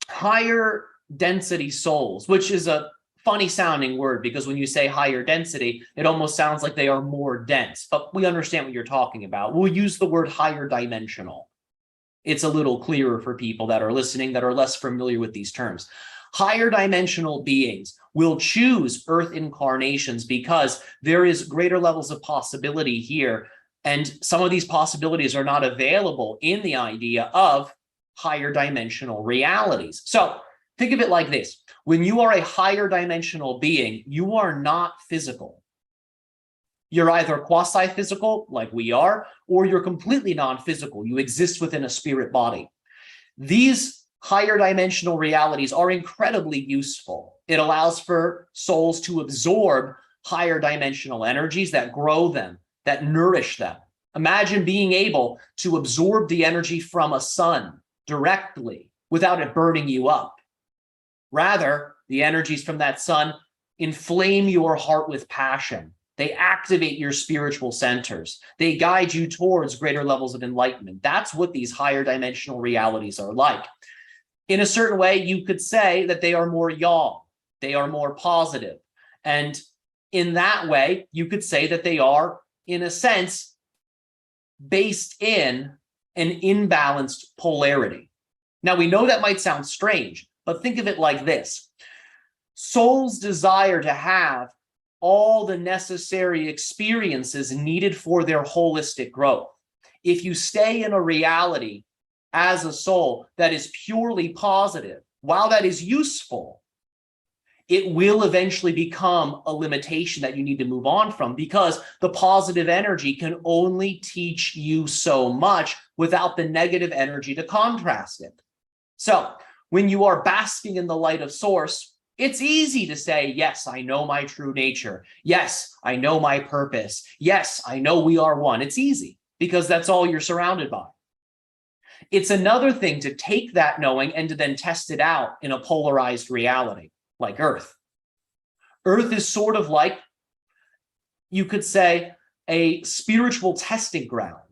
higher density souls, which is a funny sounding word because when you say higher density, it almost sounds like they are more dense, but we understand what you're talking about. We'll use the word higher dimensional. It's a little clearer for people that are listening that are less familiar with these terms. Higher dimensional beings will choose Earth incarnations because there is greater levels of possibility here. And some of these possibilities are not available in the idea of higher dimensional realities. So think of it like this. When you are a higher dimensional being, you are not physical. You're either quasi-physical, like we are, or you're completely non-physical. You exist within a spirit body. These higher dimensional realities are incredibly useful. It allows for souls to absorb higher dimensional energies that grow them, that nourish them. Imagine being able to absorb the energy from a sun directly without it burning you up. Rather, the energies from that sun inflame your heart with passion. They activate your spiritual centers. They guide you towards greater levels of enlightenment. That's what these higher dimensional realities are like. In a certain way, you could say that they are more yang. They are more positive. And in that way, you could say that they are, in a sense, based in an imbalanced polarity. Now, we know that might sound strange, but think of it like this. Souls desire to have all the necessary experiences needed for their holistic growth. If you stay in a reality as a soul that is purely positive, while that is useful, it will eventually become a limitation that you need to move on from because the positive energy can only teach you so much without the negative energy to contrast it. So when you are basking in the light of source, it's easy to say, yes, I know my true nature. Yes, I know my purpose. Yes, I know we are one. It's easy because that's all you're surrounded by. It's another thing to take that knowing and to then test it out in a polarized reality like Earth. Earth is sort of like, you could say, a spiritual testing ground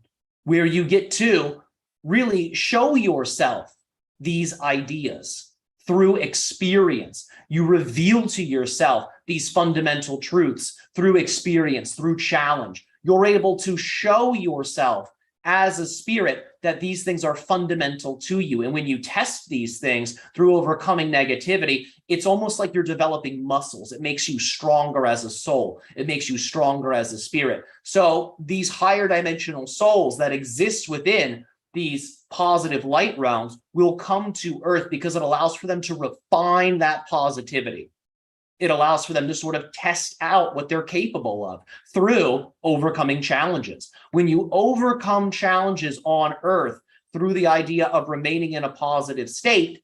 where you get to really show yourself these ideas through experience. You reveal to yourself these fundamental truths through experience, through challenge. You're able to show yourself as a spirit that these things are fundamental to you. And when you test these things through overcoming negativity, it's almost like you're developing muscles. It makes you stronger as a soul. It makes you stronger as a spirit. So these higher dimensional souls that exist within these positive light realms will come to Earth because it allows for them to refine that positivity. It allows for them to sort of test out what they're capable of through overcoming challenges. When you overcome challenges on Earth through the idea of remaining in a positive state,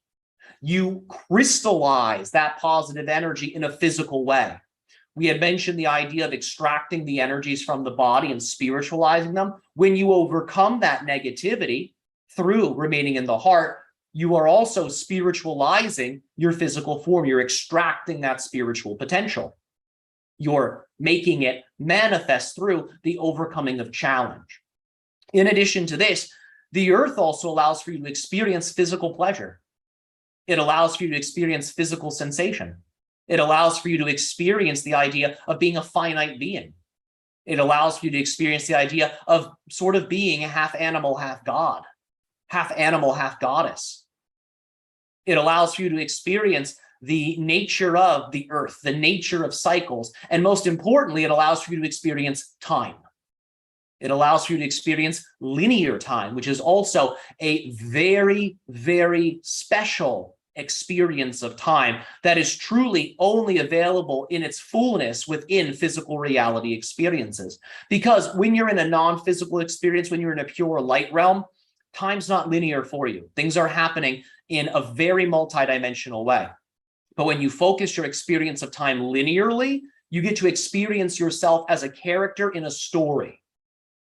you crystallize that positive energy in a physical way. We had mentioned the idea of extracting the energies from the body and spiritualizing them. When you overcome that negativity through remaining in the heart, you are also spiritualizing your physical form. You're extracting that spiritual potential. You're making it manifest through the overcoming of challenge. In addition to this, the Earth also allows for you to experience physical pleasure. It allows for you to experience physical sensation. It allows for you to experience the idea of being a finite being. It allows for you to experience the idea of sort of being half animal, half God, half animal, half goddess. It allows for you to experience the nature of the Earth, the nature of cycles, and most importantly, it allows for you to experience time. It allows for you to experience linear time, which is also a very, very special experience of time that is truly only available in its fullness within physical reality experiences. Because when you're in a non-physical experience, when you're in a pure light realm, time's not linear for you. Things are happening in a very multidimensional way. But when you focus your experience of time linearly, you get to experience yourself as a character in a story.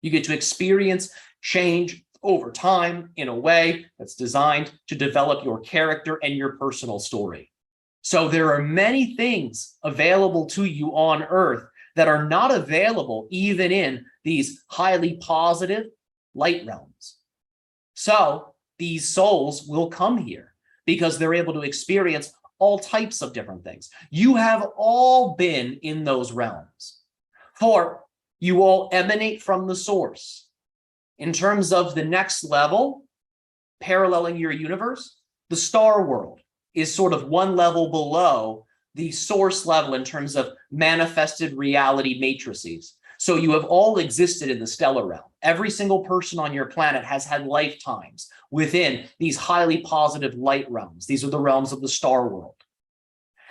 You get to experience change over time in a way that's designed to develop your character and your personal story. So there are many things available to you on Earth that are not available even in these highly positive light realms. So these souls will come here because they're able to experience all types of different things. You have all been in those realms, for you all emanate from the source. In terms of the next level, paralleling your universe, the star world is sort of one level below the source level in terms of manifested reality matrices. So you have all existed in the stellar realm. Every single person on your planet has had lifetimes within these highly positive light realms. These are the realms of the star world.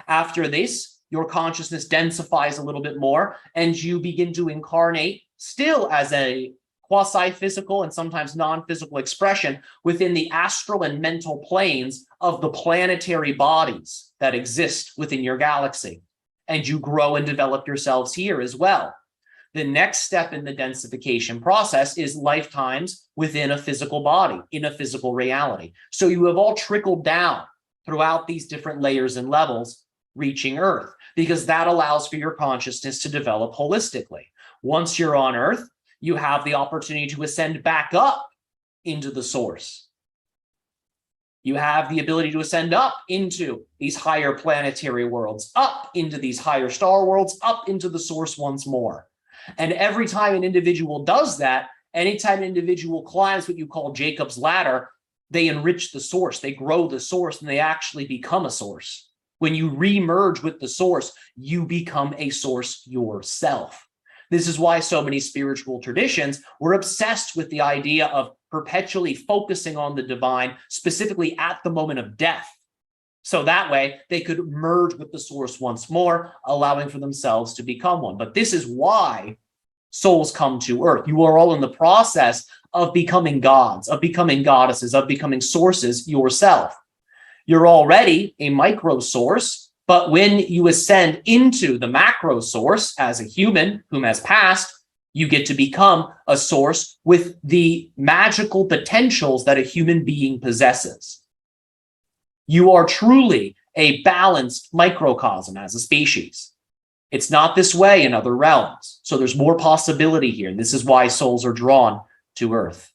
After this, your consciousness densifies a little bit more, and you begin to incarnate still as a quasi-physical and sometimes non-physical expression within the astral and mental planes of the planetary bodies that exist within your galaxy. And you grow and develop yourselves here as well. The next step in the densification process is lifetimes within a physical body, in a physical reality. So you have all trickled down throughout these different layers and levels, reaching Earth, because that allows for your consciousness to develop holistically. Once you're on Earth, you have the opportunity to ascend back up into the source. You have the ability to ascend up into these higher planetary worlds, up into these higher star worlds, up into the source once more. And every time an individual does that, anytime an individual climbs what you call Jacob's ladder, they enrich the source, they grow the source, and they actually become a source. When you re-merge with the source, you become a source yourself. This is why so many spiritual traditions were obsessed with the idea of perpetually focusing on the divine, specifically at the moment of death. So that way they could merge with the source once more, allowing for themselves to become one. But this is why souls come to Earth. You are all in the process of becoming gods, of becoming goddesses, of becoming sources yourself. You're already a micro source, but when you ascend into the macro source as a human whom has passed, you get to become a source with the magical potentials that a human being possesses. You are truly a balanced microcosm as a species. It's not this way in other realms. So there's more possibility here. And this is why souls are drawn to Earth.